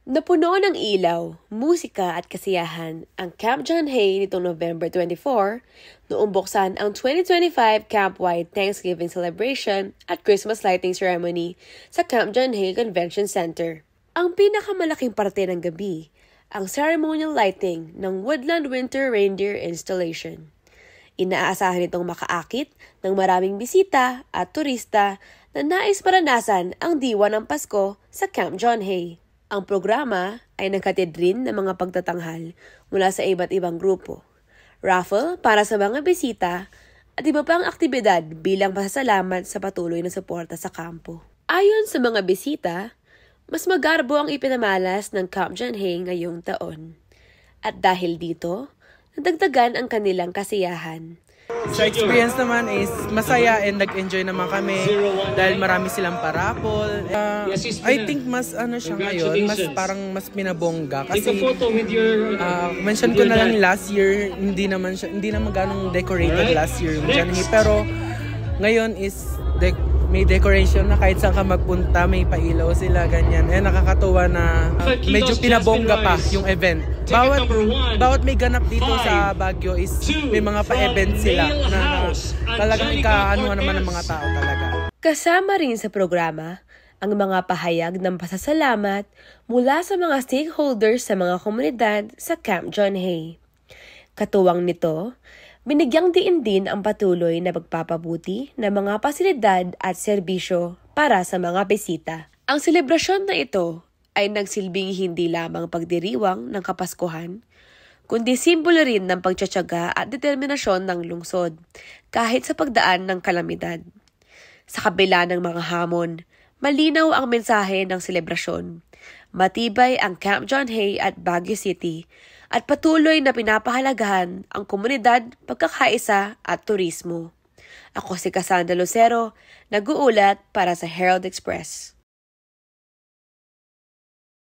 Napuno ng ilaw, musika at kasiyahan ang Camp John Hay nitong November 24 noong buksan ang 2025 Camp-wide Thanksgiving Celebration at Christmas Lighting Ceremony sa Camp John Hay Convention Center. Ang pinakamalaking parte ng gabi, ang ceremonial lighting ng Woodland Winter Reindeer Installation. Inaasahan itong makaakit ng maraming bisita at turista na nais maranasan ang diwa ng Pasko sa Camp John Hay. Ang programa ay naghatid rin ng mga pagtatanghal mula sa iba't ibang grupo, raffle para sa mga bisita at iba pang aktibidad bilang pasasalamat sa patuloy na suporta sa kampo. Ayon sa mga bisita, mas magarbo ang ipinamalas ng Camp John Hay ngayong taon. At dahil dito, nadagdagan ang kanilang kasiyahan. Sa experience naman is masaya and nag-enjoy naman kami dahil marami silang parapol. I think mas siya ngayon, mas pinabongga kasi mention ko na lang last year hindi naman ganong decorated last year yung John Hay, pero ngayon is may decoration na kahit saan ka magpunta, may pailaw sila, ganyan. Nakakatuwa na medyo pinabongga pa yung event. Bawat may ganap dito sa Baguio is may mga pa-event sila na talagang ika-ano naman ng mga tao talaga. Kasama rin sa programa ang mga pahayag ng pasasalamat mula sa mga stakeholders sa mga komunidad sa Camp John Hay. Katuwang nito, binigyang diin din ang patuloy na pagpapabuti ng mga pasilidad at serbisyo para sa mga bisita. Ang selebrasyon na ito ay nagsilbing hindi lamang pagdiriwang ng Kapaskuhan, kundi simbolo rin ng pagtsatsaga at determinasyon ng lungsod kahit sa pagdaan ng kalamidad. Sa kabila ng mga hamon, malinaw ang mensahe ng selebrasyon. Matibay ang Camp John Hay at Baguio City at patuloy na pinapahalagahan ang komunidad, pagkakaisa at turismo. Ako si Cassandra Lucero, nag-uulat para sa Herald Express.